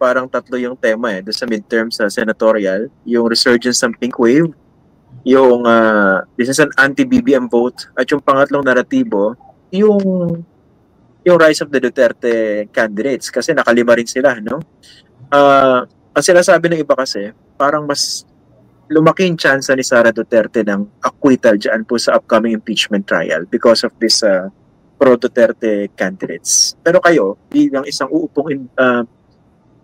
parang tatlo yung tema doon sa midterm sa senatorial, yung resurgence ng pink wave, yung this is an anti-BBM vote, at yung pangatlong naratibo, yung rise of the Duterte candidates kasi nakalima rin sila, no? Ang sinasabi ng iba kasi, parang mas lumaki yung chance ni Sara Duterte ng acquittal dyan po sa upcoming impeachment trial because of this pro-Duterte candidates. Pero kayo, bilang isang uupong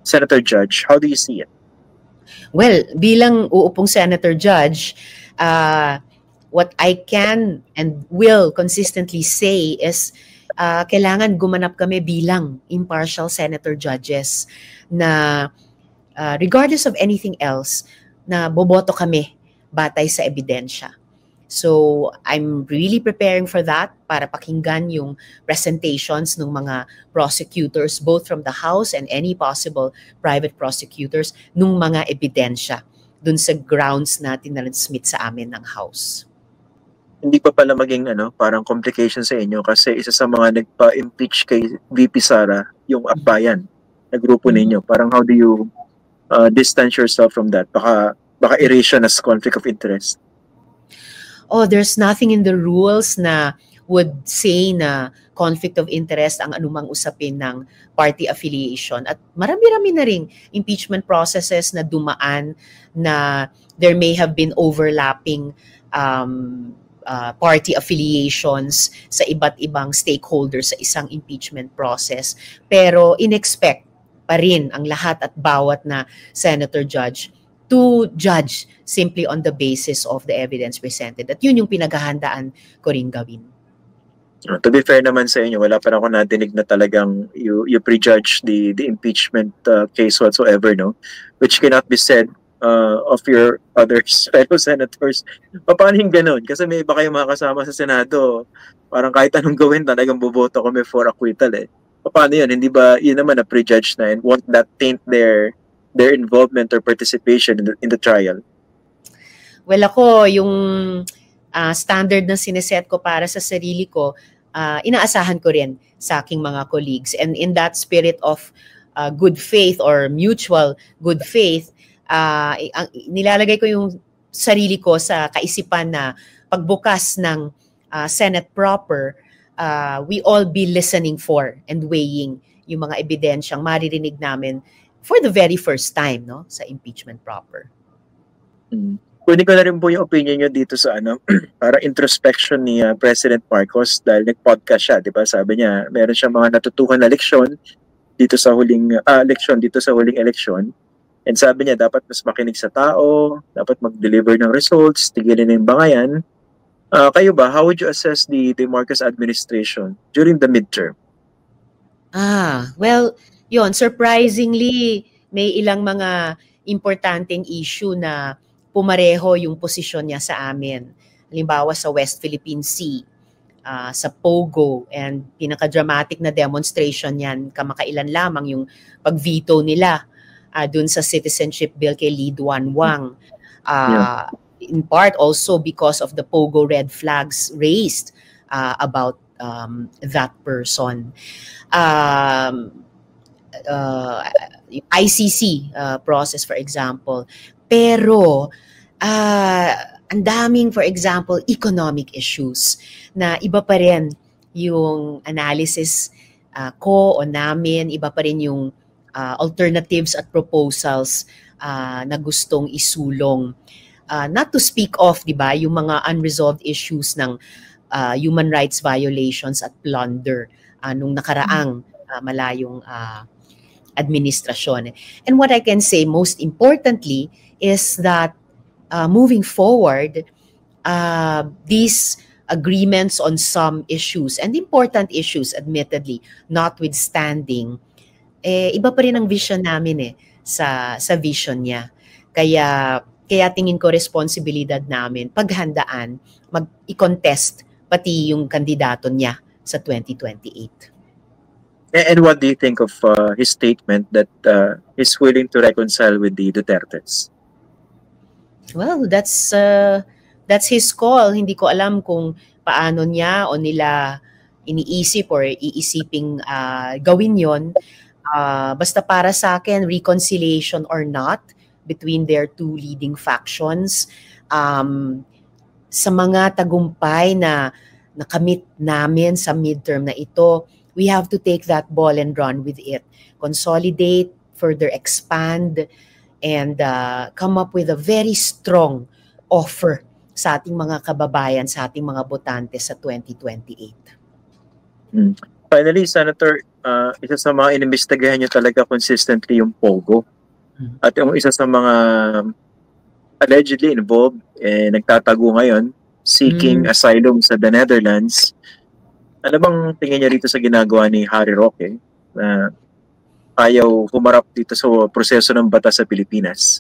Senator Judge, how do you see it? Well, bilang uupong Senator Judge, what I can and will consistently say is kailangan gumanap kami bilang impartial Senator Judges na regardless of anything else, na boboto kami batay sa ebidensya. So, I'm really preparing for that para pakinggan yung presentations ng mga prosecutors both from the House and any possible private prosecutors nung mga ebidensya dun sa grounds na tinransmit sa amin ng House. Hindi pa pala maging parang complication sa inyo kasi isa sa mga nagpa-impeach kay VP Sara yung Akbayan na grupo ninyo. Parang how do you distance yourself from that? Baka erase as conflict of interest. Oh, there's nothing in the rules na would say na conflict of interest ang anumang usapin ng party affiliation. At marami-rami na ring impeachment processes na dumaan na there may have been overlapping party affiliations sa iba't ibang stakeholders sa isang impeachment process. Pero in-expect pa rin ang lahat at bawat na Senator Judge to judge simply on the basis of the evidence presented. At yun yung pinaghahandaan ko rin gawin. To be fair naman sa inyo, wala pa ako nadinig na talagang you prejudge the impeachment case whatsoever, no? Which cannot be said of your other fellow senators. Paano yung ganun? Kasi may iba kayong mga kasama sa Senado, parang kahit anong gawin, talagang boboto kami for acquittal eh. Paano yun? Hindi ba yun naman na prejudge na and won't that taint their involvement or participation in the trial? Well, ako, yung standard na sineset ko para sa sarili ko, inaasahan ko rin sa aking mga colleagues. And in that spirit of good faith or mutual good faith, nilalagay ko yung sarili ko sa kaisipan na pagbukas ng Senate proper, we all be listening for and weighing yung mga ebidensyang maririnig namin for the very first time, no, sa impeachment proper. Kunin ko na rin po yung opinion nyo dito sa para introspection ni President Marcos dahil nag-podcast siya, di ba? Sabi niya, meron siyang mga natutuhan na leksyon dito sa huling eleksyon. And sabi niya, dapat mas makinig sa tao, dapat mag-deliver ng results, tigilin yung bangayan. Kayo ba, how would you assess the Marcos administration during the midterm? Well, yon, surprisingly, may ilang mga importanteng issue na pumareho yung posisyon niya sa amin. Halimbawa sa West Philippine Sea, sa Pogo, and pinaka-dramatic na demonstration yan, kamakailan lamang yung pag-veto nila dun sa citizenship bill kay Lee Duan Wang. In part also because of the Pogo red flags raised about that person. ICC process, for example. Pero, ang daming, for example, economic issues na iba pa rin yung analysis ko o namin, iba pa rin yung alternatives at proposals na gustong isulong. Not to speak of, di ba, yung mga unresolved issues ng human rights violations at plunder nung nakaraang malayong administrasyon. And what I can say most importantly is that moving forward, these agreements on some issues and important issues, admittedly, notwithstanding, iba pa rin ang vision namin sa vision niya. Kaya tingin ko responsibilidad namin paghandaan, i-contest pati yung kandidato niya sa 2028. And what do you think of his statement that he's willing to reconcile with the Dutertes? Well, that's his call. Hindi ko alam kung paano niya o nila iniisip or iisiping gawin yon. Basta para sa akin, reconciliation or not between their two leading factions, sa mga tagumpay na nakamit namin sa midterm na ito, we have to take that ball and run with it. Consolidate, further expand, and come up with a very strong offer sa ating mga kababayan, sa ating mga botante sa 2028. Finally, Senator, isa sa mga inimbestigahan niyo talaga consistently yung POGO. At yung isa sa mga allegedly involved, nagtatago ngayon, seeking asylum sa the Netherlands. Ano bang tingin niya rito sa ginagawa ni Harry Roque na ayaw humarap dito sa proseso ng batas sa Pilipinas?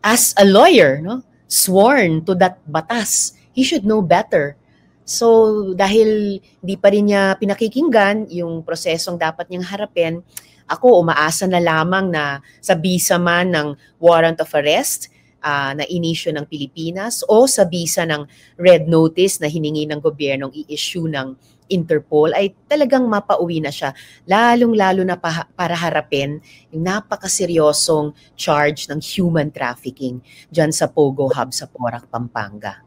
As a lawyer, no, sworn to that batas, he should know better. So, dahil di pa rin niya pinakikinggan yung prosesong dapat niyang harapin, ako umaasa na lamang na sa bisa man ng warrant of arrest na inisyu ng Pilipinas o sa bisa ng red notice na hiningi ng gobyernong i-issue ng Interpol ay talagang mapauwi na siya, lalong-lalo na para harapin yung napakaseryosong charge ng human trafficking dyan sa Pogo Hub sa Porac, Pampanga.